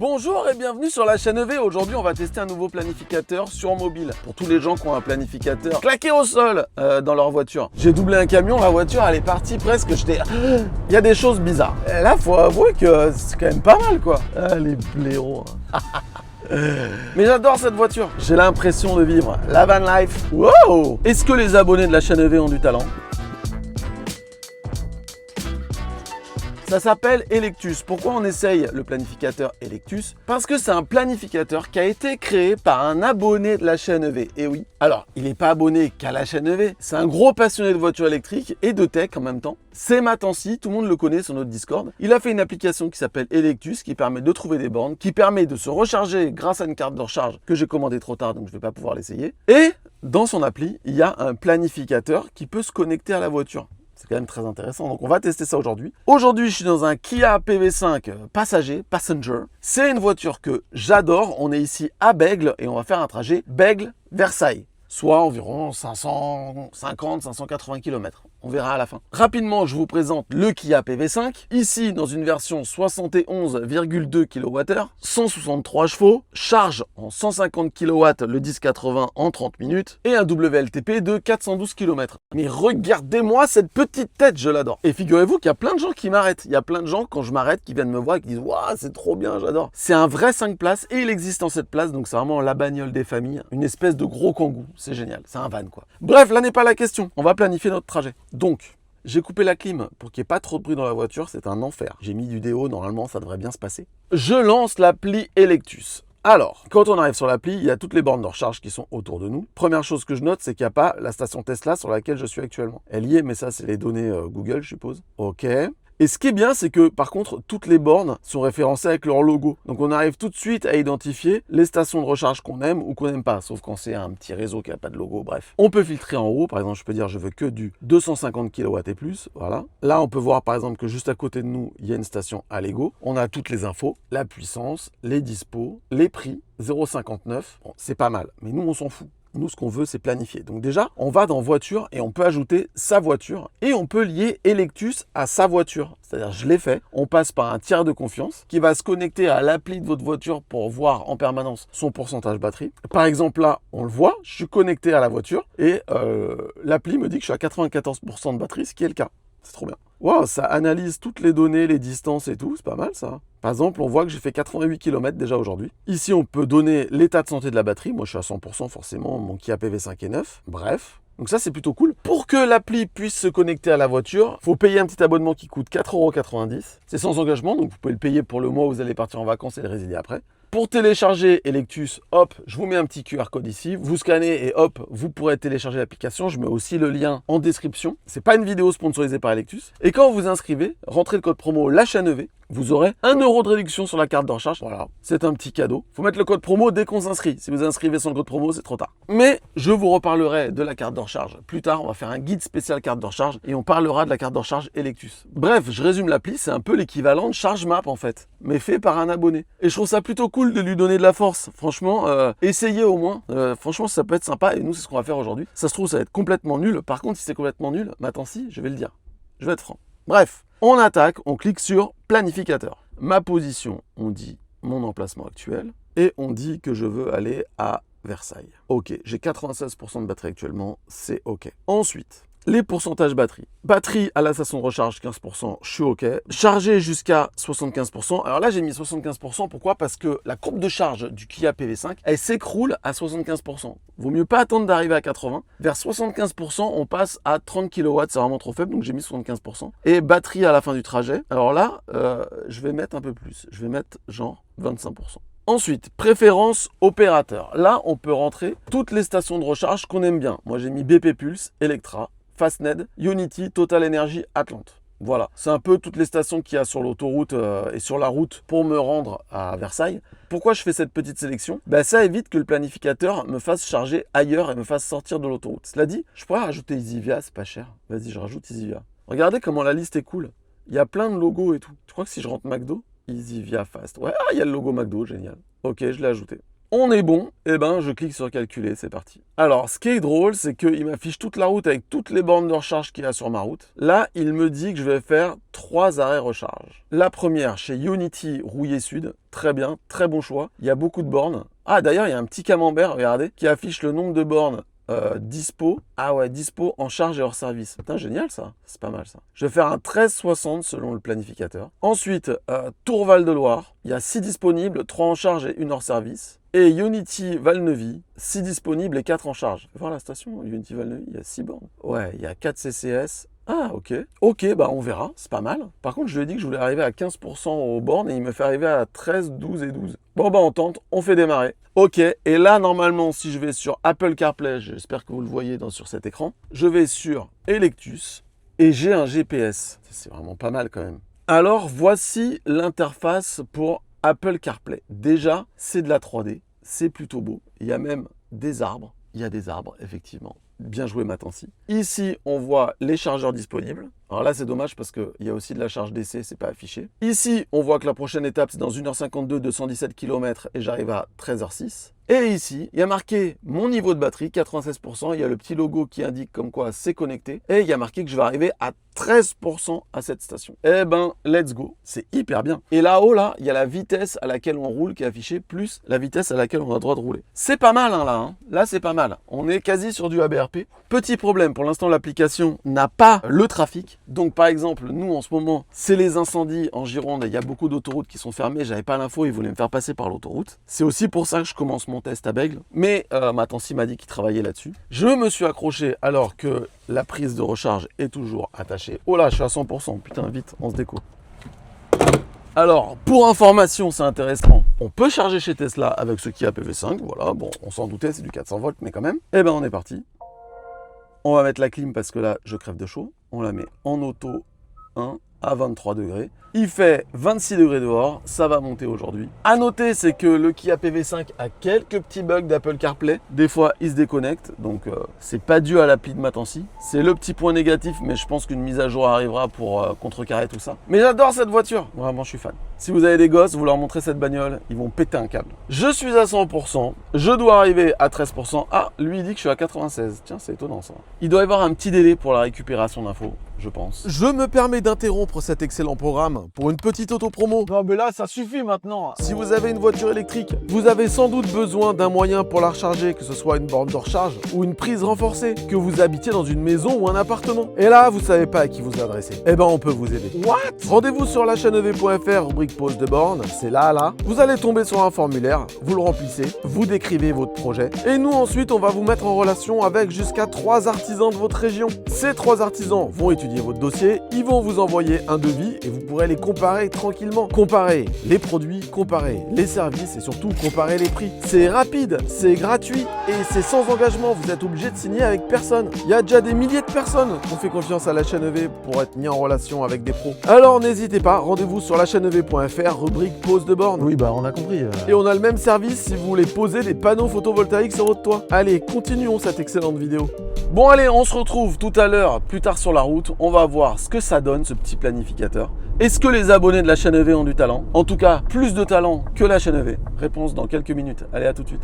Bonjour et bienvenue sur la chaîne EV. Aujourd'hui, on va tester un nouveau planificateur sur mobile. Pour tous les gens qui ont un planificateur claqué au sol dans leur voiture. J'ai doublé un camion, la voiture elle est partie presque. Il y a des choses bizarres. Et là, faut avouer que c'est quand même pas mal quoi. Ah, les blaireaux. Mais j'adore cette voiture. J'ai l'impression de vivre la van life. Wow! Est-ce que les abonnés de la chaîne EV ont du talent? Ça s'appelle Electus. Pourquoi on essaye le planificateur Electus? Parce que c'est un planificateur qui a été créé par un abonné de la chaîne EV. Et oui. Alors, il n'est pas abonné qu'à la chaîne EV. C'est un gros passionné de voitures électriques et de tech en même temps. C'est Matancy, tout le monde le connaît sur notre Discord. Il a fait une application qui s'appelle Electus qui permet de trouver des bornes, qui permet de se recharger grâce à une carte de recharge que j'ai commandée trop tard donc je ne vais pas pouvoir l'essayer. Et dans son appli, il y a un planificateur qui peut se connecter à la voiture. C'est quand même très intéressant, donc on va tester ça aujourd'hui. Aujourd'hui, je suis dans un Kia PV5 passager. C'est une voiture que j'adore. On est ici à Bègles et on va faire un trajet Bègles-Versailles, soit environ 550-580 km. On verra à la fin. Rapidement, je vous présente le Kia PV5. Ici, dans une version 71,2 kWh, 163 chevaux, charge en 150 kW le 1080 en 30 minutes et un WLTP de 412 km. Mais regardez-moi cette petite tête, je l'adore. Et figurez-vous qu'il y a plein de gens qui m'arrêtent. Il y a plein de gens, quand je m'arrête, qui viennent me voir et qui disent « Waouh, c'est trop bien, j'adore ». C'est un vrai 5 places et il existe en 7 places, donc c'est vraiment la bagnole des familles. Une espèce de gros kangou. C'est génial. C'est un van, quoi. Bref, là n'est pas la question. On va planifier notre trajet. Donc, j'ai coupé la clim pour qu'il n'y ait pas trop de bruit dans la voiture, c'est un enfer. J'ai mis du déo, normalement ça devrait bien se passer. Je lance l'appli Electus. Alors, quand on arrive sur l'appli, il y a toutes les bornes de recharge qui sont autour de nous. Première chose que je note, c'est qu'il n'y a pas la station Tesla sur laquelle je suis actuellement. Elle y est, mais ça c'est les données Google, je suppose. Ok. Et ce qui est bien, c'est que par contre, toutes les bornes sont référencées avec leur logo. Donc on arrive tout de suite à identifier les stations de recharge qu'on aime ou qu'on n'aime pas, sauf quand c'est un petit réseau qui n'a pas de logo, bref. On peut filtrer en haut, par exemple, je peux dire je veux que du 250 kW et plus, voilà. Là, on peut voir par exemple que juste à côté de nous, il y a une station Allego. On a toutes les infos, la puissance, les dispos, les prix, 0,59. Bon, c'est pas mal, mais nous, on s'en fout. Nous, ce qu'on veut, c'est planifier. Donc déjà, on va dans voiture et on peut ajouter sa voiture et on peut lier Electus à sa voiture. C'est-à-dire, je l'ai fait. On passe par un tiers de confiance qui va se connecter à l'appli de votre voiture pour voir en permanence son pourcentage batterie. Par exemple, là, on le voit, je suis connecté à la voiture et l'appli me dit que je suis à 94% de batterie, ce qui est le cas. C'est trop bien. Wow, ça analyse toutes les données, les distances et tout, c'est pas mal ça. Par exemple, on voit que j'ai fait 88 km déjà aujourd'hui. Ici, on peut donner l'état de santé de la batterie. Moi, je suis à 100% forcément, mon Kia PV5 est neuf. Bref. Donc ça, c'est plutôt cool. Pour que l'appli puisse se connecter à la voiture, il faut payer un petit abonnement qui coûte 4,90 €. C'est sans engagement, donc vous pouvez le payer pour le mois où vous allez partir en vacances et le résilier après. Pour télécharger Electus, hop, je vous mets un petit QR code ici. Vous scannez et hop, vous pourrez télécharger l'application. Je mets aussi le lien en description. C'est pas une vidéo sponsorisée par Electus. Et quand vous vous inscrivez, rentrez le code promo La Chaîne EV. Vous aurez 1 € de réduction sur la carte de recharge. Voilà, c'est un petit cadeau. Faut mettre le code promo dès qu'on s'inscrit. Si vous inscrivez sans le code promo, c'est trop tard. Mais je vous reparlerai de la carte de recharge plus tard. On va faire un guide spécial carte de recharge et on parlera de la carte de recharge Electus. Bref, je résume l'appli. C'est un peu l'équivalent de ChargeMap en fait, mais fait par un abonné. Et je trouve ça plutôt cool de lui donner de la force. Franchement, essayez au moins. Franchement, ça peut être sympa et nous, c'est ce qu'on va faire aujourd'hui. Ça se trouve, ça va être complètement nul. Par contre, si c'est complètement nul, Matancy, je vais le dire. Je vais être franc. Bref, on attaque, on clique sur planificateur. Ma position, on dit mon emplacement actuel et on dit que je veux aller à Versailles. Ok, j'ai 96% de batterie actuellement, c'est ok. Ensuite, les pourcentages batterie. Batterie à la station de recharge 15%, je suis ok. Chargé jusqu'à 75%. Alors là, j'ai mis 75%. Pourquoi? Parce que la courbe de charge du Kia PV5, elle s'écroule à 75%. Vaut mieux pas attendre d'arriver à 80. Vers 75%, on passe à 30 kW. C'est vraiment trop faible, donc j'ai mis 75%. Et batterie à la fin du trajet. Alors là, je vais mettre un peu plus. Je vais mettre genre 25%. Ensuite, préférence opérateur. Là, on peut rentrer toutes les stations de recharge qu'on aime bien. Moi, j'ai mis BP Pulse, Electra, Fastned, Unity, Total Energy, Atlante. Voilà, c'est un peu toutes les stations qu'il y a sur l'autoroute et sur la route pour me rendre à Versailles. Pourquoi je fais cette petite sélection? Ça évite que le planificateur me fasse charger ailleurs et me fasse sortir de l'autoroute. Cela dit, je pourrais rajouter EasyVia, c'est pas cher. Vas-y, je rajoute EasyVia. Regardez comment la liste est cool. Il y a plein de logos et tout. Tu crois que si je rentre McDo, EasyVia Fast. Ouais, il y a le logo McDo, génial. Ok, je l'ai ajouté. On est bon, et ben je clique sur calculer, c'est parti. Alors, ce qui est drôle, c'est qu'il m'affiche toute la route avec toutes les bornes de recharge qu'il y a sur ma route. Là, il me dit que je vais faire 3 arrêts recharge. La première, chez Unity Rouillé Sud, très bien, très bon choix. Il y a beaucoup de bornes. Ah, d'ailleurs, il y a un petit camembert, regardez, qui affiche le nombre de bornes dispo. Ah ouais, dispo en charge et hors service. Putain, génial ça. C'est pas mal ça. Je vais faire un 13,60 selon le planificateur. Ensuite, Tour Val-de-Loire. Il y a 6 disponibles, 3 en charge et 1 hors service. Et Unity Valneuvy, 6 disponibles et 4 en charge. Fais voir la station, Unity Valneuvy, il y a 6 bornes. Ouais, il y a 4 CCS. Ah, ok. Ok, bah on verra, c'est pas mal. Par contre, je lui ai dit que je voulais arriver à 15% aux bornes et il me fait arriver à 13, 12 et 12. Bon, bah on tente, on fait démarrer. Ok, et là, normalement, si je vais sur Apple CarPlay, j'espère que vous le voyez sur cet écran, je vais sur Electus et j'ai un GPS. C'est vraiment pas mal quand même. Alors, voici l'interface pour Apple CarPlay. Déjà, c'est de la 3D, c'est plutôt beau. Il y a même des arbres. Il y a des arbres, effectivement. Bien joué, Matancy. Ici, on voit les chargeurs disponibles. Alors là, c'est dommage parce qu'il y a aussi de la charge DC, c'est pas affiché. Ici, on voit que la prochaine étape, c'est dans 1h52, 217 km et j'arrive à 13h06. Et ici, il y a marqué mon niveau de batterie, 96%. Il y a le petit logo qui indique comme quoi c'est connecté. Et il y a marqué que je vais arriver à 13% à cette station. Eh ben, let's go. C'est hyper bien. Et là-haut, là, il y a la vitesse à laquelle on roule qui est affichée, plus la vitesse à laquelle on a le droit de rouler. C'est pas mal, hein, là. Hein. Là, c'est pas mal. On est quasi sur du ABRP. Petit problème, pour l'instant, l'application n'a pas le trafic. Donc, par exemple, nous, en ce moment, c'est les incendies en Gironde. Il y a beaucoup d'autoroutes qui sont fermées. J'avais pas l'info. Ils voulaient me faire passer par l'autoroute. C'est aussi pour ça que je commence mon test à Bègle. Mais Matancy m'a dit qu'il travaillait là-dessus. Je me suis accroché alors que la prise de recharge est toujours attachée. Oh là, je suis à 100%. Putain, vite, on se déco. Alors, pour information, c'est intéressant. On peut charger chez Tesla avec ce Kia PV5. Voilà, bon, on s'en doutait, c'est du 400 volts, mais quand même. Eh ben, on est parti. On va mettre la clim parce que là, je crève de chaud. On la met en auto 1 à 23 degrés. Il fait 26 degrés dehors, ça va monter aujourd'hui. À noter, c'est que le Kia PV5 a quelques petits bugs d'Apple CarPlay. Des fois, il se déconnecte, donc c'est pas dû à l'appli de Matancy. C'est le petit point négatif, mais je pense qu'une mise à jour arrivera pour contrecarrer tout ça. Mais j'adore cette voiture, vraiment, je suis fan. Si vous avez des gosses, vous leur montrez cette bagnole, ils vont péter un câble. Je suis à 100%, je dois arriver à 13%. Ah, lui, il dit que je suis à 96. Tiens, c'est étonnant ça. Il doit y avoir un petit délai pour la récupération d'infos, je pense. Je me permets d'interrompre cet excellent programme pour une petite auto-promo. Non mais là ça suffit maintenant. Si vous avez une voiture électrique, vous avez sans doute besoin d'un moyen pour la recharger, que ce soit une borne de recharge ou une prise renforcée, que vous habitiez dans une maison ou un appartement. Et là, vous savez pas à qui vous adresser. Eh ben on peut vous aider. What? Rendez-vous sur lachaînev.fr, rubrique pose de borne, c'est là. Vous allez tomber sur un formulaire, vous le remplissez, vous décrivez votre projet. Et nous ensuite, on va vous mettre en relation avec jusqu'à 3 artisans de votre région. Ces 3 artisans vont étudier votre dossier, ils vont vous envoyer un devis et vous pourrez les comparer tranquillement. Comparer les produits, comparer les services et surtout comparer les prix. C'est rapide, c'est gratuit et c'est sans engagement. Vous êtes obligé de signer avec personne. Il y a déjà des milliers de personnes qui ont fait confiance à la chaîne EV pour être mis en relation avec des pros. Alors n'hésitez pas, rendez-vous sur lachaînev.fr, rubrique pose de borne. Oui bah on a compris. Et on a le même service si vous voulez poser des panneaux photovoltaïques sur votre toit. Allez, continuons cette excellente vidéo. Bon allez, on se retrouve tout à l'heure, plus tard sur la route. On va voir ce que ça donne ce petit planificateur. Est-ce que les abonnés de la chaîne EV ont du talent? En tout cas, plus de talent que la chaîne EV. Réponse dans quelques minutes. Allez, à tout de suite.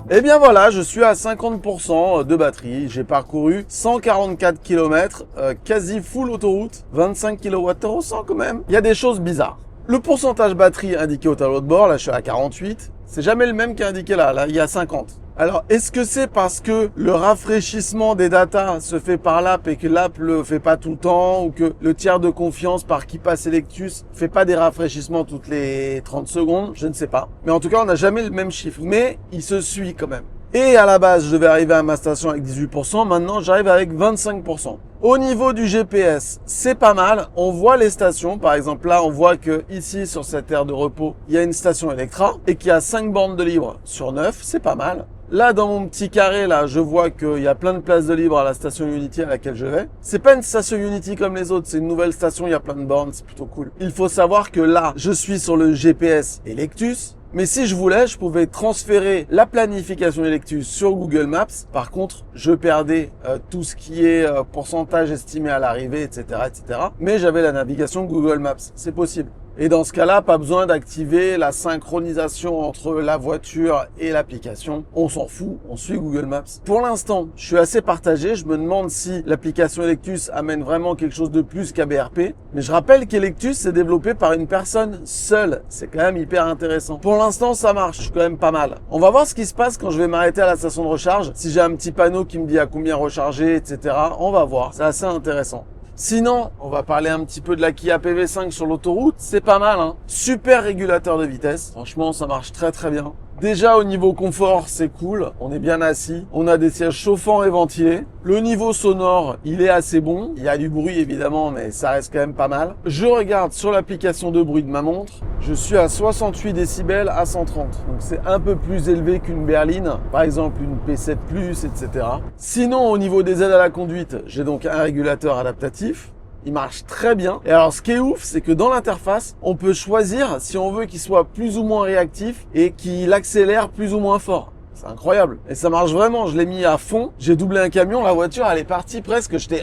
Et bien voilà, je suis à 50% de batterie. J'ai parcouru 144 km, quasi full autoroute, 25 kWh au 100 quand même. Il y a des choses bizarres. Le pourcentage batterie indiqué au tableau de bord, là je suis à 48. C'est jamais le même qu'indiqué là. Là, il y a 50. Alors, est-ce que c'est parce que le rafraîchissement des datas se fait par l'app et que l'app le fait pas tout le temps, ou que le tiers de confiance par qui passe Electus fait pas des rafraîchissements toutes les 30 secondes? Je ne sais pas. Mais en tout cas, on n'a jamais le même chiffre. Mais il se suit quand même. Et à la base, je devais arriver à ma station avec 18%. Maintenant, j'arrive avec 25%. Au niveau du GPS, c'est pas mal. On voit les stations. Par exemple, là, on voit que ici, sur cette aire de repos, il y a une station Electra et qu'il y a 5 bornes de libre sur 9. C'est pas mal. Là, dans mon petit carré, là, je vois qu'il y a plein de places de libre à la station Unity à laquelle je vais. C'est pas une station Unity comme les autres. C'est une nouvelle station. Il y a plein de bornes. C'est plutôt cool. Il faut savoir que là, je suis sur le GPS Electus. Mais si je voulais, je pouvais transférer la planification Electus sur Google Maps. Par contre, je perdais tout ce qui est pourcentage estimé à l'arrivée, etc., etc. Mais j'avais la navigation Google Maps. C'est possible. Et dans ce cas-là, pas besoin d'activer la synchronisation entre la voiture et l'application. On s'en fout, on suit Google Maps. Pour l'instant, je suis assez partagé. Je me demande si l'application Electus amène vraiment quelque chose de plus qu'ABRP. Mais je rappelle qu'Electus s'est développé par une personne seule. C'est quand même hyper intéressant. Pour l'instant, ça marche. Je suis quand même pas mal. On va voir ce qui se passe quand je vais m'arrêter à la station de recharge. Si j'ai un petit panneau qui me dit à combien recharger, etc. On va voir. C'est assez intéressant. Sinon, on va parler un petit peu de la Kia PV5 sur l'autoroute. C'est pas mal, hein. Super régulateur de vitesse. Franchement, ça marche très très bien. Déjà, au niveau confort, c'est cool. On est bien assis. On a des sièges chauffants et ventilés. Le niveau sonore, il est assez bon. Il y a du bruit, évidemment, mais ça reste quand même pas mal. Je regarde sur l'application de bruit de ma montre. Je suis à 68 décibels à 130. Donc, c'est un peu plus élevé qu'une berline. Par exemple, une P7+, etc. Sinon, au niveau des aides à la conduite, j'ai donc un régulateur adaptatif. Il marche très bien. Et alors, ce qui est ouf, c'est que dans l'interface, on peut choisir si on veut qu'il soit plus ou moins réactif et qu'il accélère plus ou moins fort. C'est incroyable. Et ça marche vraiment. Je l'ai mis à fond. J'ai doublé un camion. La voiture, elle est partie presque. J'étais...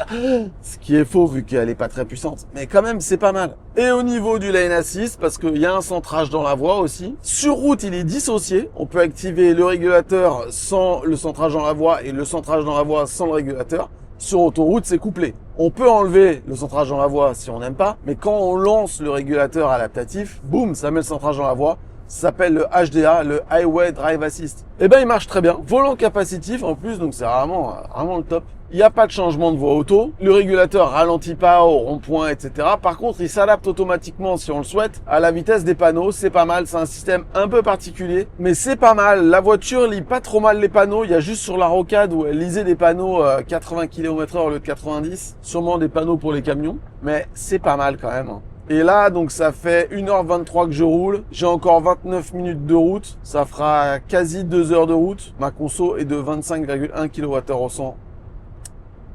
Ce qui est faux vu qu'elle est pas très puissante. Mais quand même, c'est pas mal. Et au niveau du lane assist, parce qu'il y a un centrage dans la voie aussi. Sur route, il est dissocié. On peut activer le régulateur sans le centrage dans la voie et le centrage dans la voie sans le régulateur. Sur autoroute, c'est couplé. On peut enlever le centrage dans la voie si on n'aime pas, mais quand on lance le régulateur adaptatif, boum, ça met le centrage dans la voie. Ça s'appelle le HDA, le Highway Drive Assist. Eh ben, il marche très bien. Volant capacitif en plus, donc c'est vraiment le top. Il n'y a pas de changement de voie auto. Le régulateur ralentit pas au rond-point, etc. Par contre, il s'adapte automatiquement, si on le souhaite, à la vitesse des panneaux. C'est pas mal. C'est un système un peu particulier, mais c'est pas mal. La voiture lit pas trop mal les panneaux. Il y a juste sur la rocade où elle lisait des panneaux 80 km/h au lieu de 90. Sûrement des panneaux pour les camions, mais c'est pas mal quand même. Et là, donc ça fait 1h23 que je roule. J'ai encore 29 minutes de route. Ça fera quasi 2 heures de route. Ma conso est de 25,1 kWh au 100.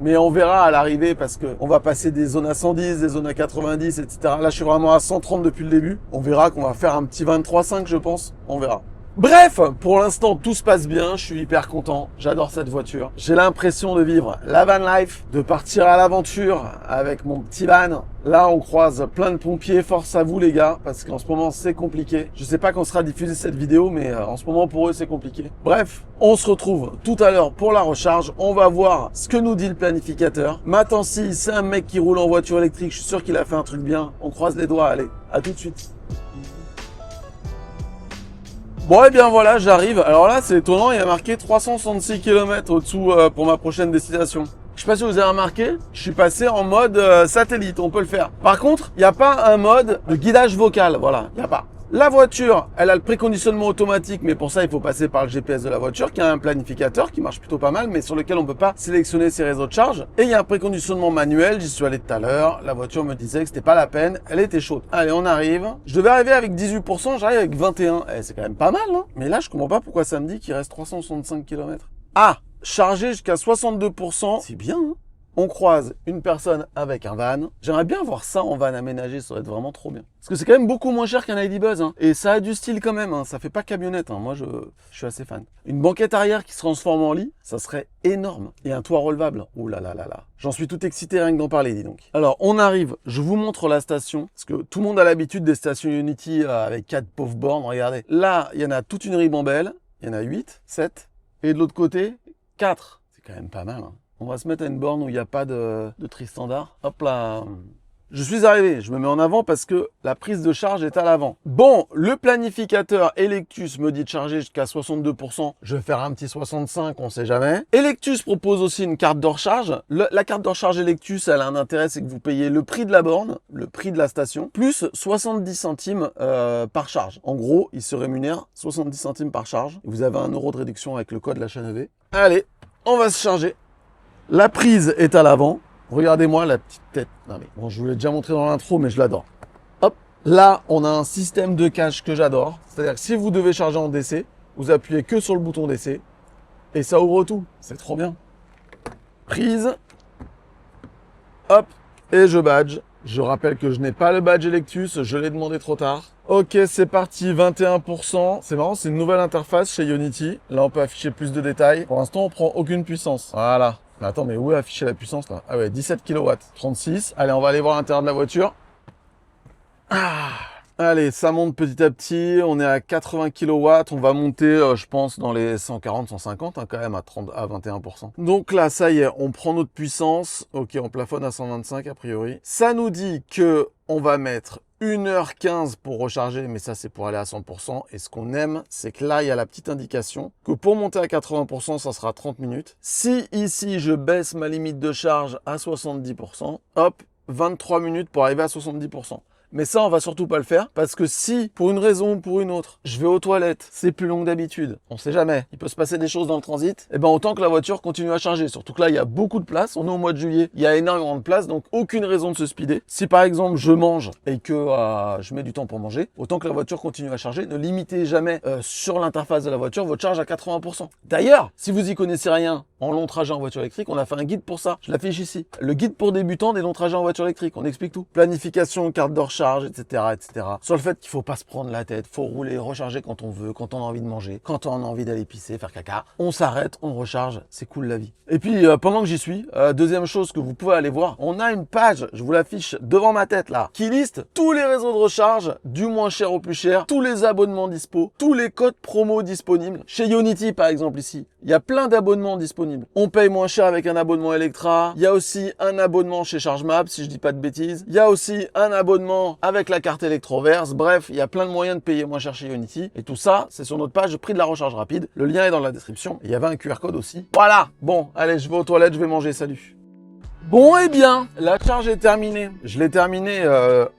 Mais on verra à l'arrivée parce que on va passer des zones à 110, des zones à 90, etc. Là, je suis vraiment à 130 depuis le début. On verra qu'on va faire un petit 23,5, je pense. On verra. Bref, pour l'instant, tout se passe bien. Je suis hyper content. J'adore cette voiture. J'ai l'impression de vivre la van life, de partir à l'aventure avec mon petit van. Là, on croise plein de pompiers. Force à vous, les gars, parce qu'en ce moment, c'est compliqué. Je sais pas quand sera diffusée cette vidéo, mais en ce moment, pour eux, c'est compliqué. Bref, on se retrouve tout à l'heure pour la recharge. On va voir ce que nous dit le planificateur. Matancy, c'est un mec qui roule en voiture électrique. Je suis sûr qu'il a fait un truc bien. On croise les doigts. Allez, à tout de suite. Bon, et bien voilà, j'arrive. Alors là, c'est étonnant, il y a marqué 366 km au-dessous pour ma prochaine destination. Je sais pas si vous avez remarqué, je suis passé en mode satellite, on peut le faire. Par contre, il n'y a pas un mode de guidage vocal, voilà, il n'y a pas. La voiture, elle a le préconditionnement automatique, mais pour ça, il faut passer par le GPS de la voiture, qui a un planificateur qui marche plutôt pas mal, mais sur lequel on peut pas sélectionner ses réseaux de charge. Et il y a un préconditionnement manuel, j'y suis allé tout à l'heure. La voiture me disait que c'était pas la peine, elle était chaude. Allez, on arrive. Je devais arriver avec 18%, j'arrive avec 21. Eh, c'est quand même pas mal, hein. Mais là, je comprends pas pourquoi ça me dit qu'il reste 365 km. Ah, chargé jusqu'à 62%. C'est bien, hein. On croise une personne avec un van. J'aimerais bien voir ça en van aménagé, ça aurait être vraiment trop bien. Parce que c'est quand même beaucoup moins cher qu'un ID Buzz, hein. Et ça a du style quand même, hein. Ça fait pas camionnette, hein. Moi, je suis assez fan. Une banquette arrière qui se transforme en lit, ça serait énorme. Et un toit relevable. Ouh là là là là. J'en suis tout excité rien que d'en parler, dis donc. Alors, on arrive, je vous montre la station. Parce que tout le monde a l'habitude des stations Unity avec 4 pauvres bornes. Regardez. Là, il y en a toute une ribambelle. Il y en a 8, 7. Et de l'autre côté, 4. C'est quand même pas mal, hein. On va se mettre à une borne où il n'y a pas de tri standard. Hop là. Je suis arrivé, je me mets en avant parce que la prise de charge est à l'avant. Bon, le planificateur Electus me dit de charger jusqu'à 62%. Je vais faire un petit 65, on sait jamais. Electus propose aussi une carte de recharge. La carte de recharge Electus, elle a un intérêt, c'est que vous payez le prix de la borne, le prix de la station, plus 70 centimes par charge. En gros, il se rémunère 70 centimes par charge. Vous avez 1 € de réduction avec le code la chaîne EV. Allez, on va se charger. La prise est à l'avant. Regardez-moi la petite tête. Non mais bon, je vous l'ai déjà montré dans l'intro, mais je l'adore. Hop, là, on a un système de cache que j'adore. C'est-à-dire que si vous devez charger en DC, vous appuyez que sur le bouton DC et ça ouvre tout. C'est trop bien. Prise. Hop, et je badge. Je rappelle que je n'ai pas le badge Electus, je l'ai demandé trop tard. Ok, c'est parti, 21%. C'est marrant, c'est une nouvelle interface chez Unity. Là, on peut afficher plus de détails. Pour l'instant, on prend aucune puissance. Voilà. Mais attends, mais où est affiché la puissance là? Ah ouais, 17 kW, 36. Allez, on va aller voir l'intérieur de la voiture. Ah, Allez, ça monte petit à petit, on est à 80 kW, on va monter, je pense, dans les 140, 150, hein, quand même, à 21%. Donc là, ça y est, on prend notre puissance. Ok, on plafonne à 125 a priori. Ça nous dit que on va mettre 1h15 pour recharger, mais ça c'est pour aller à 100%. Et ce qu'on aime, c'est que là, il y a la petite indication que pour monter à 80%, ça sera 30 minutes. Si ici, je baisse ma limite de charge à 70%, hop, 23 minutes pour arriver à 70%. Mais ça, on va surtout pas le faire parce que si, pour une raison ou pour une autre, je vais aux toilettes, c'est plus long que d'habitude, on sait jamais, il peut se passer des choses dans le transit, et ben autant que la voiture continue à charger. Surtout que là, il y a beaucoup de place, on est au mois de juillet, il y a énormément de place, donc aucune raison de se speeder. Si par exemple, je mange et que je mets du temps pour manger, autant que la voiture continue à charger, ne limitez jamais sur l'interface de la voiture votre charge à 80%. D'ailleurs, si vous y connaissez rien en long trajet en voiture électrique, on a fait un guide pour ça, je l'affiche ici. Le guide pour débutants des longs trajets en voiture électrique, on explique tout. Planification, carte de recharge, etc., etc. Sur le fait qu'il faut pas se prendre la tête, faut rouler, recharger quand on veut, quand on a envie de manger, quand on a envie d'aller pisser, faire caca. On s'arrête, on recharge, c'est cool la vie. Et puis pendant que j'y suis, deuxième chose que vous pouvez aller voir, on a une page, je vous l'affiche devant ma tête là, qui liste tous les réseaux de recharge, du moins cher au plus cher, tous les abonnements dispo, tous les codes promo disponibles. Chez Ionity par exemple ici, il y a plein d'abonnements disponibles. On paye moins cher avec un abonnement Electra. Il y a aussi un abonnement chez ChargeMap, si je dis pas de bêtises. Il y a aussi un abonnement avec la carte Electroverse. Bref, il y a plein de moyens de payer moins cher chez Ionity. Et tout ça, c'est sur notre page prix de la recharge rapide. Le lien est dans la description. Il y avait un QR code aussi. Voilà. Bon, allez, je vais aux toilettes, je vais manger. Salut. Bon, eh bien, la charge est terminée. Je l'ai terminée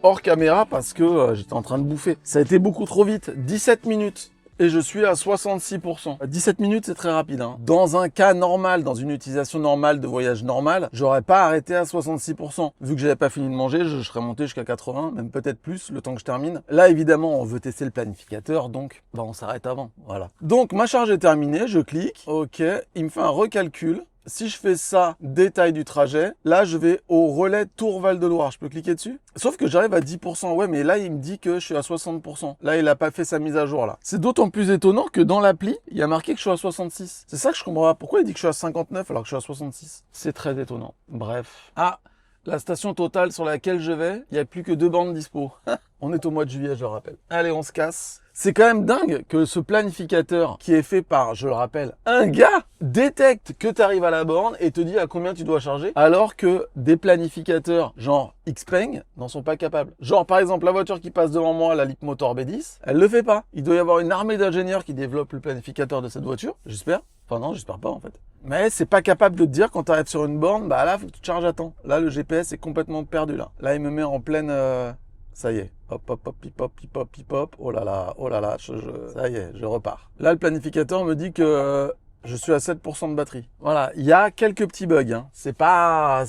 hors caméra parce que j'étais en train de bouffer. Ça a été beaucoup trop vite. 17 minutes. Et je suis à 66%. 17 minutes, c'est très rapide, hein. Dans un cas normal, dans une utilisation normale de voyage normal, j'aurais pas arrêté à 66%. Vu que j'avais pas fini de manger, je serais monté jusqu'à 80, même peut-être plus, le temps que je termine. Là, évidemment, on veut tester le planificateur, donc on s'arrête avant. Voilà. Donc, ma charge est terminée, je clique. Ok, il me fait un recalcul. Si je fais ça, détail du trajet, là, je vais au relais Tours-Val-de-Loire. Je peux cliquer dessus? Sauf que j'arrive à 10%. Ouais, mais là, il me dit que je suis à 60%. Là, il a pas fait sa mise à jour, là. C'est d'autant plus étonnant que dans l'appli, il y a marqué que je suis à 66. C'est ça que je comprends pas. Pourquoi il dit que je suis à 59 alors que je suis à 66? C'est très étonnant. Bref. Ah, la station Total sur laquelle je vais, il n'y a plus que 2 bandes dispo. On est au mois de juillet, je le rappelle. Allez, on se casse. C'est quand même dingue que ce planificateur qui est fait par, je le rappelle, un gars détecte que tu arrives à la borne et te dit à combien tu dois charger, alors que des planificateurs genre Xpeng n'en sont pas capables. Genre par exemple la voiture qui passe devant moi, la Leapmotor B10, elle le fait pas. Il doit y avoir une armée d'ingénieurs qui développent le planificateur de cette voiture, j'espère. Enfin non, j'espère pas en fait. Mais c'est pas capable de te dire quand tu arrêtes sur une borne, bah là faut que tu te charges à temps. Là le GPS est complètement perdu là. Là il me met en pleine... Ça y est, hop, hop, hop, pip, hop, pip, hop, pip, hop, oh là là, ça y est, je repars. Là, le planificateur me dit que je suis à 7% de batterie. Voilà, il y a quelques petits bugs, hein. C'est pas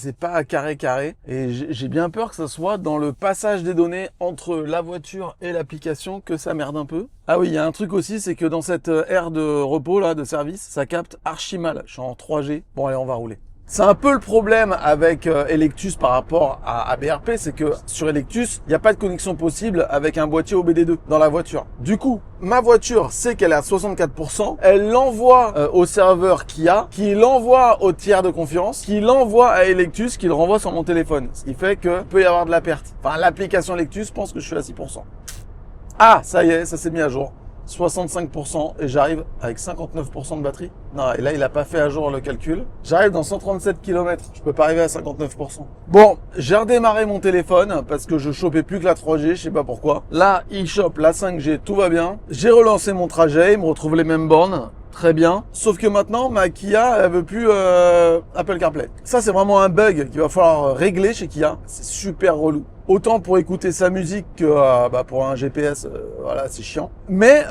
carré, et j'ai bien peur que ce soit dans le passage des données entre la voiture et l'application que ça merde un peu. Ah oui, il y a un truc aussi, c'est que dans cette aire de repos, là, de service, ça capte archi mal. Je suis en 3G. Bon, allez, on va rouler. C'est un peu le problème avec Electus par rapport à BRP, c'est que sur Electus, il n'y a pas de connexion possible avec un boîtier OBD2 dans la voiture. Du coup, ma voiture sait qu'elle est à 64%, elle l'envoie au serveur Kia, qui l'envoie au tiers de confiance, qui l'envoie à Electus, qui le renvoie sur mon téléphone. Ce qui fait que peut y avoir de la perte. Enfin, l'application Electus pense que je suis à 6%. Ah, ça y est, ça s'est mis à jour. 65% et j'arrive avec 59% de batterie. Non, et là, il a pas fait à jour le calcul. J'arrive dans 137 km. Je peux pas arriver à 59%. Bon, j'ai redémarré mon téléphone parce que je chopais plus que la 3G, je sais pas pourquoi. Là, il chope la 5G, tout va bien. J'ai relancé mon trajet, il me retrouve les mêmes bornes. Très bien. Sauf que maintenant, ma Kia, elle veut plus Apple CarPlay. Ça, c'est vraiment un bug qu'il va falloir régler chez Kia. C'est super relou. Autant pour écouter sa musique que pour un GPS, voilà, c'est chiant. Mais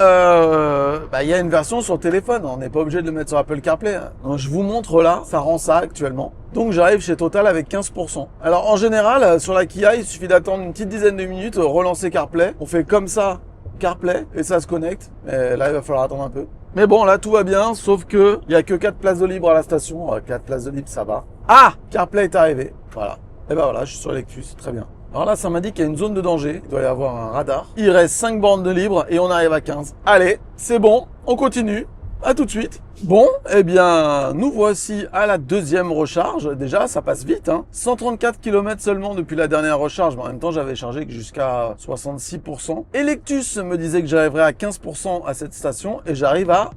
il y a une version sur téléphone, on n'est pas obligé de le mettre sur Apple CarPlay. Hein. Donc, je vous montre là, ça rend ça actuellement. Donc j'arrive chez Total avec 15%. Alors en général, sur la Kia, il suffit d'attendre une petite dizaine de minutes, relancer CarPlay. On fait comme ça, CarPlay, et ça se connecte. Et là, il va falloir attendre un peu. Mais bon, là, tout va bien, sauf que il y a que 4 places de libre à la station. 4 places de libre, ça va. Ah, CarPlay est arrivé. Voilà. Et ben voilà, je suis sur Electus, très bien. Alors là, ça m'indique qu'il y a une zone de danger. Il doit y avoir un radar. Il reste 5 bornes de libre et on arrive à 15. Allez, c'est bon, on continue. À tout de suite. Bon, eh bien, nous voici à la deuxième recharge. Déjà, ça passe vite, hein. 134 km seulement depuis la dernière recharge, mais en même temps, j'avais chargé que jusqu'à 66%. Electus me disait que j'arriverais à 15% à cette station et j'arrive à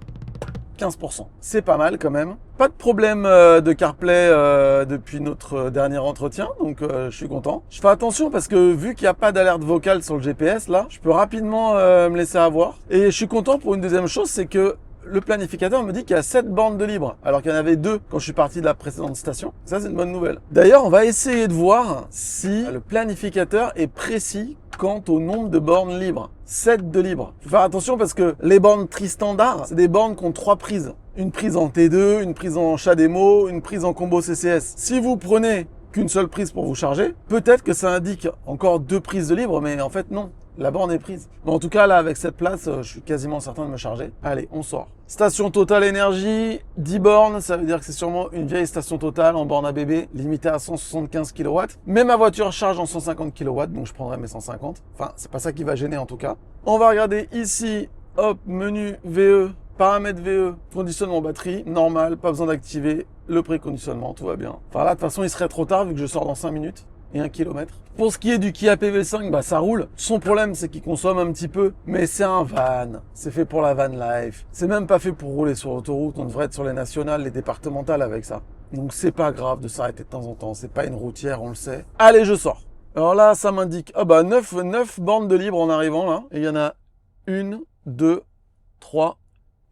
15%. C'est pas mal quand même. Pas de problème de CarPlay depuis notre dernier entretien, donc je suis content. Je fais attention parce que vu qu'il n'y a pas d'alerte vocale sur le GPS, là, je peux rapidement me laisser avoir. Et je suis content pour une deuxième chose, c'est que le planificateur me dit qu'il y a 7 bornes de libre, alors qu'il y en avait 2 quand je suis parti de la précédente station. Ça, c'est une bonne nouvelle. D'ailleurs, on va essayer de voir si le planificateur est précis quant au nombre de bornes libres. 7 de libres. Faut faire attention parce que les bornes tri-standard, c'est des bornes qui ont 3 prises. Une prise en T2, une prise en CHAdeMO, une prise en combo CCS. Si vous prenez qu'une seule prise pour vous charger, peut-être que ça indique encore 2 prises de libre, mais en fait non. La borne est prise. Mais en tout cas, là, avec cette place, je suis quasiment certain de me charger. Allez, on sort. Station Total Énergie, 10 bornes. Ça veut dire que c'est sûrement une vieille station Total en borne ABB, limitée à 175 kW. Mais ma voiture charge en 150 kW, donc je prendrai mes 150. Enfin, c'est pas ça qui va gêner en tout cas. On va regarder ici, hop, menu VE, paramètres VE, conditionnement batterie, normal, pas besoin d'activer le préconditionnement, tout va bien. Enfin là, de toute façon, il serait trop tard vu que je sors dans 5 minutes. Et 1 km. Pour ce qui est du Kia PV5, bah ça roule. Son problème, c'est qu'il consomme un petit peu, mais c'est un van. C'est fait pour la van life. C'est même pas fait pour rouler sur l'autoroute. On devrait être sur les nationales, les départementales avec ça. Donc c'est pas grave de s'arrêter de temps en temps. C'est pas une routière, on le sait. Allez, je sors. Alors là, ça m'indique, 9 bornes de libre en arrivant là. Et il y en a 1, 2, 3,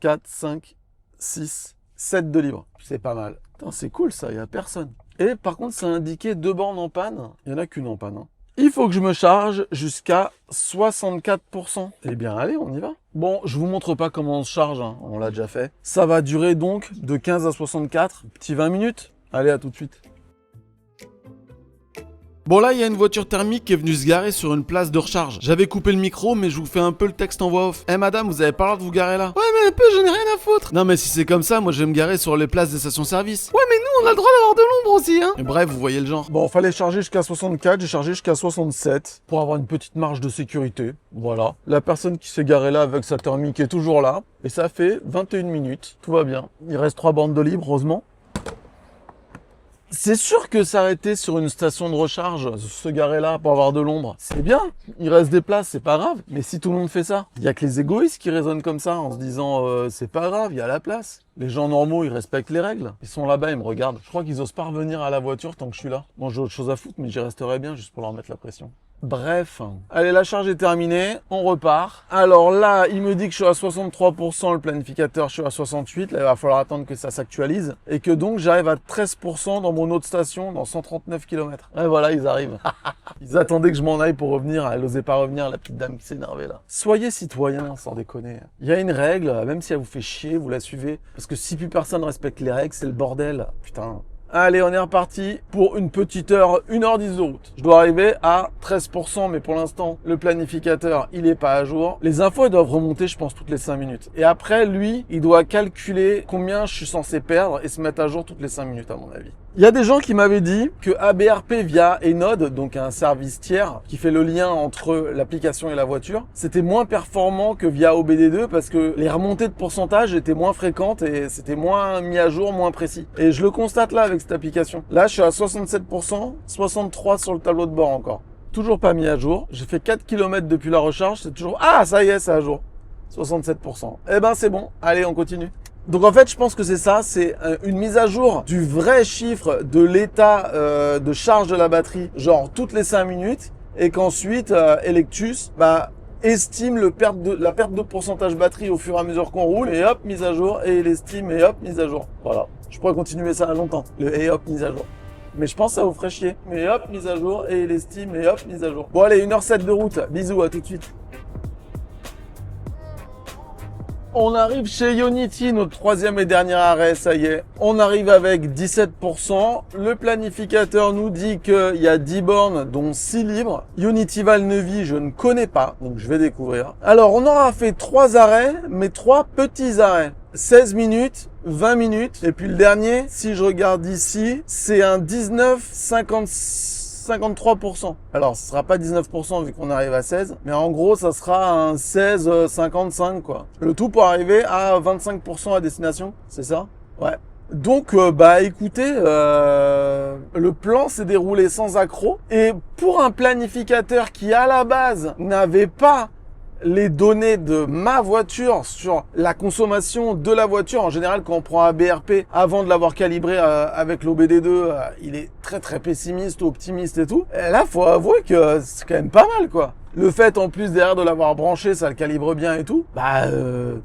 4, 5, 6, 7 de libre. C'est pas mal. Putain, c'est cool ça, il y a personne. Et par contre, ça indiquait 2 bornes en panne. Il n'y en a qu'une en panne. Hein. Il faut que je me charge jusqu'à 64%. Eh bien, allez, on y va. Bon, je vous montre pas comment on se charge. Hein. On l'a déjà fait. Ça va durer donc de 15 à 64. Petit 20 minutes. Allez, à tout de suite. Bon là, il y a une voiture thermique qui est venue se garer sur une place de recharge. J'avais coupé le micro, mais je vous fais un peu le texte en voix off. Eh madame, vous avez pas le droit de vous garer là? Ouais mais un peu, j'en ai rien à foutre. Non mais si c'est comme ça, moi je vais me garer sur les places des stations-service. Ouais mais nous, on a le droit d'avoir de l'ombre aussi, hein. Et bref, vous voyez le genre. Bon, fallait charger jusqu'à 64, j'ai chargé jusqu'à 67 pour avoir une petite marge de sécurité. Voilà. La personne qui s'est garée là avec sa thermique est toujours là. Et ça fait 21 minutes. Tout va bien. Il reste 3 bandes de libre, heureusement. C'est sûr que s'arrêter sur une station de recharge, se garer là pour avoir de l'ombre, c'est bien. Il reste des places, c'est pas grave. Mais si tout le monde fait ça, il y a que les égoïstes qui raisonnent comme ça en se disant c'est pas grave, il y a la place. Les gens normaux, ils respectent les règles. Ils sont là-bas, ils me regardent. Je crois qu'ils osent pas revenir à la voiture tant que je suis là. Bon, j'ai autre chose à foutre, mais j'y resterai bien juste pour leur mettre la pression. Bref, allez, la charge est terminée, on repart. Alors là, il me dit que je suis à 63%, le planificateur, je suis à 68%. Là, il va falloir attendre que ça s'actualise. Et que donc, j'arrive à 13% dans mon autre station, dans 139 km. Et voilà, ils arrivent. Ils attendaient que je m'en aille pour revenir. Elle osait pas revenir, la petite dame qui s'énervait là. Soyez citoyens, sans déconner. Il y a une règle, même si elle vous fait chier, vous la suivez. Parce que si plus personne respecte les règles, c'est le bordel. Putain. Allez, on est reparti pour une petite heure, 1h10 de route. Je dois arriver à 13%, mais pour l'instant, le planificateur, il est pas à jour. Les infos, elles doivent remonter, je pense, toutes les 5 minutes. Et après, lui, il doit calculer combien je suis censé perdre et se mettre à jour toutes les 5 minutes, à mon avis. Il y a des gens qui m'avaient dit que ABRP via Enode, donc un service tiers qui fait le lien entre l'application et la voiture, c'était moins performant que via OBD2 parce que les remontées de pourcentage étaient moins fréquentes et c'était moins mis à jour, moins précis. Et je le constate là avec cette application. Là, je suis à 67%, 63% sur le tableau de bord encore. Toujours pas mis à jour. J'ai fait 4 km depuis la recharge, c'est toujours... Ah, ça y est, c'est à jour. 67%. Eh ben, c'est bon. Allez, on continue. Donc en fait, je pense que c'est ça, c'est une mise à jour du vrai chiffre de l'état de charge de la batterie, genre toutes les 5 minutes, et qu'ensuite Electus estime la perte de pourcentage batterie au fur et à mesure qu'on roule, et hop, mise à jour, et il estime, et hop, mise à jour. Voilà, je pourrais continuer ça longtemps, le et hop, mise à jour. Mais je pense que ça vous ferait chier. Mais hop, mise à jour, et il estime, et hop, mise à jour. Bon allez, 1h07 de route, bisous, à tout de suite. On arrive chez Ionity, notre troisième et dernier arrêt, ça y est. On arrive avec 17%. Le planificateur nous dit qu'il y a 10 bornes, dont 6 libres. Ionity Valneuvy, je ne connais pas, donc je vais découvrir. Alors, on aura fait 3 arrêts, mais 3 petits arrêts. 16 minutes, 20 minutes. Et puis le dernier, si je regarde ici, c'est un 19,56. 53%. Alors, ce sera pas 19% vu qu'on arrive à 16, mais en gros, ça sera un 16,55 quoi. Le tout pour arriver à 25% à destination, c'est ça? Ouais. Donc, bah écoutez, le plan s'est déroulé sans accroc. Et pour un planificateur qui, à la base, n'avait pas les données de ma voiture sur la consommation de la voiture, en général, quand on prend un BRP, avant de l'avoir calibré avec l'OBD2, il est très très pessimiste, optimiste et tout. Et là, faut avouer que c'est quand même pas mal, quoi. Le fait, en plus, derrière de l'avoir branché, ça le calibre bien et tout. Bah,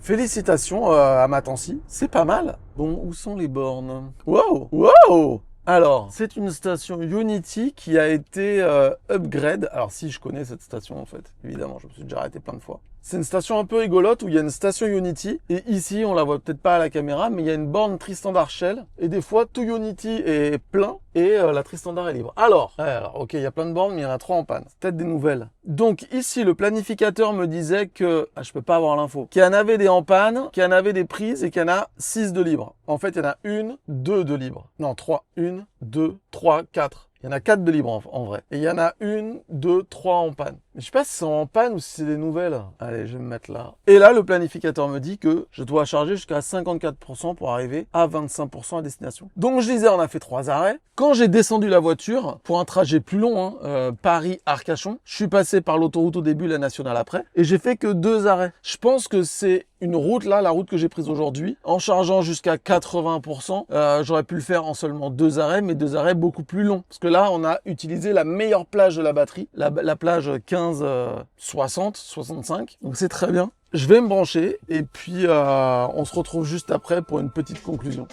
félicitations à Matancy. C'est pas mal. Bon, où sont les bornes? Wow! Wow! Alors, c'est une station Unity qui a été upgrade. Alors, si je connais cette station, en fait, évidemment, je me suis déjà arrêté plein de fois. C'est une station un peu rigolote où il y a une station Unity. Et ici, on la voit peut-être pas à la caméra, mais il y a une borne Tristandard Shell. Et des fois, tout Unity est plein et la Tristandard est libre. Alors, ok, il y a plein de bornes, mais il y en a 3 en panne. C'est peut-être des nouvelles. Donc, ici, le planificateur me disait que... Ah, je peux pas avoir l'info. Qu'il y en avait des en panne, qu'il y en avait des prises et qu'il y en a 6 de libres. En fait, il y en a 1, 2 de libres. Non, 3. 1, 2, 3, 4. Il y en a 4 de libres en vrai. Et il y en a 1, 2, 3 en panne. Mais je sais pas si c'est en panne ou si c'est des nouvelles. Allez, je vais me mettre là. Et là, le planificateur me dit que je dois charger jusqu'à 54% pour arriver à 25% à destination. Donc je disais, on a fait 3 arrêts. Quand j'ai descendu la voiture, pour un trajet plus long, Paris-Arcachon, je suis passé par l'autoroute au début, la nationale après, et j'ai fait que 2 arrêts. Je pense que c'est une route là, la route que j'ai prise aujourd'hui, en chargeant jusqu'à 80%, j'aurais pu le faire en seulement 2 arrêts, mais 2 arrêts beaucoup plus longs. Parce que là, on a utilisé la meilleure plage de la batterie, la plage 15-60, 65, donc c'est très bien. Je vais me brancher, et puis on se retrouve juste après pour une petite conclusion.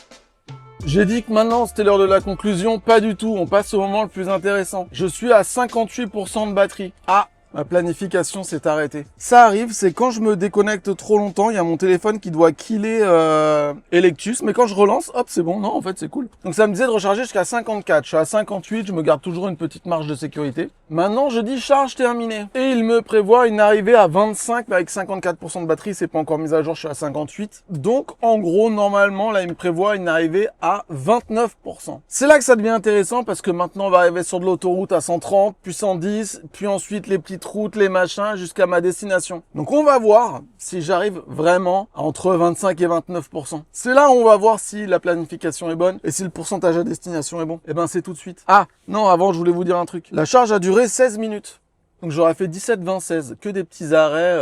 J'ai dit que maintenant c'était l'heure de la conclusion, pas du tout, on passe au moment le plus intéressant. Je suis à 58% de batterie. Ah, ma planification s'est arrêtée. Ça arrive, c'est quand je me déconnecte trop longtemps, il y a mon téléphone qui doit killer Electus, mais quand je relance, hop, c'est bon, non, en fait, c'est cool. Donc ça me disait de recharger jusqu'à 54, je suis à 58, je me garde toujours une petite marge de sécurité. Maintenant, je dis charge terminée. Et il me prévoit une arrivée à 25, mais avec 54% de batterie, c'est pas encore mis à jour, je suis à 58. Donc, en gros, normalement, là, il me prévoit une arrivée à 29%. C'est là que ça devient intéressant, parce que maintenant, on va arriver sur de l'autoroute à 130, puis 110, puis ensuite les petites routes, les machins, jusqu'à ma destination. Donc on va voir si j'arrive vraiment à entre 25 et 29%. C'est là où on va voir si la planification est bonne et si le pourcentage à destination est bon. Et ben c'est tout de suite. Ah, non, avant je voulais vous dire un truc. La charge a duré 16 minutes. Donc j'aurais fait 17, 20, 16, que des petits arrêts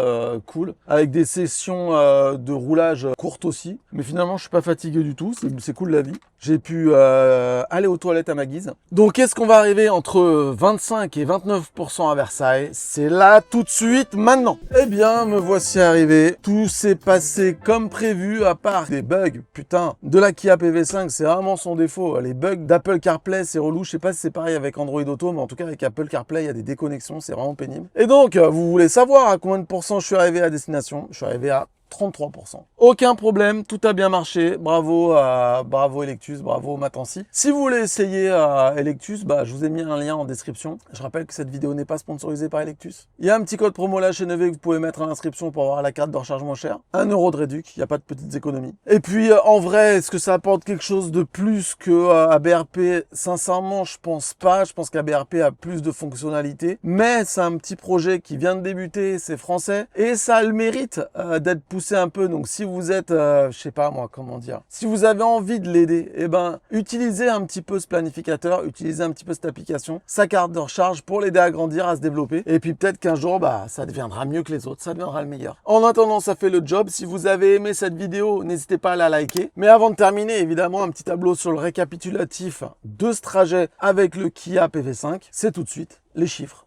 cool, avec des sessions de roulage courtes aussi. Mais finalement, je suis pas fatigué du tout, c'est cool la vie. J'ai pu aller aux toilettes à ma guise. Donc est-ce qu'on va arriver entre 25 et 29% à Versailles? C'est là tout de suite, maintenant. Eh bien, me voici arrivé. Tout s'est passé comme prévu, à part des bugs. Putain, de la Kia PV5, c'est vraiment son défaut. Les bugs d'Apple CarPlay, c'est relou. Je sais pas si c'est pareil avec Android Auto, mais en tout cas avec Apple CarPlay, il y a des déconnexions, c'est vraiment pénible. Et donc, vous voulez savoir à combien de pourcents je suis arrivé à destination? Je suis arrivé à 33%. Aucun problème, tout a bien marché. Bravo Electus, bravo Matancy. Si vous voulez essayer Electus, je vous ai mis un lien en description. Je rappelle que cette vidéo n'est pas sponsorisée par Electus. Il y a un petit code promo là chez Neve que vous pouvez mettre à l'inscription pour avoir la carte de recharge moins chère. 1 € de réduc, il n'y a pas de petites économies. Et puis en vrai, est-ce que ça apporte quelque chose de plus que ABRP? Sincèrement, je pense pas. Je pense qu'ABRP a plus de fonctionnalités. Mais c'est un petit projet qui vient de débuter, c'est français. Et ça a le mérite d'être poussé un peu. Donc si vous êtes, je sais pas moi comment dire, si vous avez envie de l'aider, eh ben utilisez un petit peu ce planificateur, utilisez un petit peu cette application, sa carte de recharge pour l'aider à grandir, à se développer. Et puis peut-être qu'un jour, ça deviendra mieux que les autres, ça deviendra le meilleur. En attendant, ça fait le job. Si vous avez aimé cette vidéo, n'hésitez pas à la liker. Mais avant de terminer, évidemment, un petit tableau sur le récapitulatif de ce trajet avec le Kia PV5. C'est tout de suite les chiffres.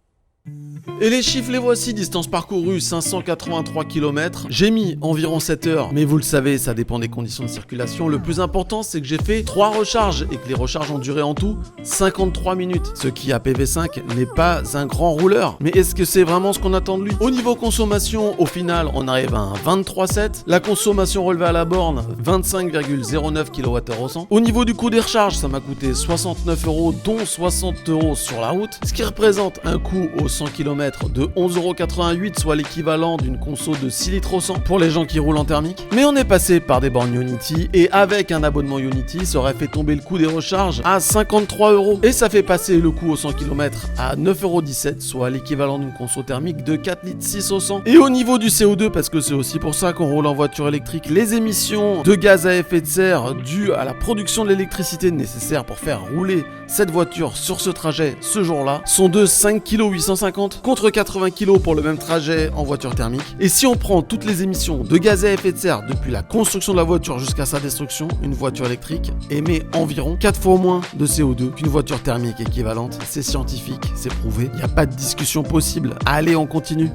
Et les chiffres les voici, distance parcourue 583 km, j'ai mis environ 7 heures, mais vous le savez, ça dépend des conditions de circulation. Le plus important, c'est que j'ai fait 3 recharges et que les recharges ont duré en tout 53 minutes. Ce qui à PV5 n'est pas un grand rouleur, mais est-ce que c'est vraiment ce qu'on attend de lui? Au niveau consommation, au final, on arrive à un 23,7. La consommation relevée à la borne, 25,09 kWh au 100. Au niveau du coût des recharges, ça m'a coûté 69 €, dont 60 € sur la route, ce qui représente un coût au 100 km de 11,88 €, soit l'équivalent d'une conso de 6 litres au 100 pour les gens qui roulent en thermique. Mais on est passé par des bornes Unity et avec un abonnement Unity, ça aurait fait tomber le coût des recharges à 53 €. Et ça fait passer le coût au 100 km à 9,17 €, soit l'équivalent d'une conso thermique de 4 litres 6 au 100. Et au niveau du CO2, parce que c'est aussi pour ça qu'on roule en voiture électrique, les émissions de gaz à effet de serre dues à la production de l'électricité nécessaire pour faire rouler cette voiture sur ce trajet ce jour-là sont de 5,850 kg contre 80 kg pour le même trajet en voiture thermique. Et si on prend toutes les émissions de gaz à effet de serre depuis la construction de la voiture jusqu'à sa destruction, une voiture électrique émet environ 4 fois moins de CO2 qu'une voiture thermique équivalente. C'est scientifique, c'est prouvé, il n'y a pas de discussion possible. Allez, on continue.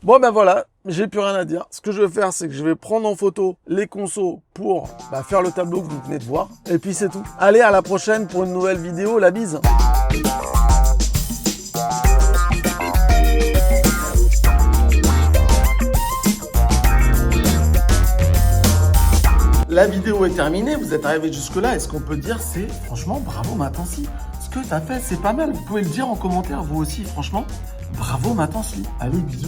Bon ben voilà, j'ai plus rien à dire. Ce que je vais faire, c'est que je vais prendre en photo les consos pour faire le tableau que vous venez de voir. Et puis c'est tout. Allez, à la prochaine pour une nouvelle vidéo. La bise. La vidéo est terminée, vous êtes arrivé jusque là, et ce qu'on peut dire c'est, franchement, bravo Matancy. Ce que t'as fait, c'est pas mal, vous pouvez le dire en commentaire, vous aussi, franchement, bravo Matancy. Allez, bisous.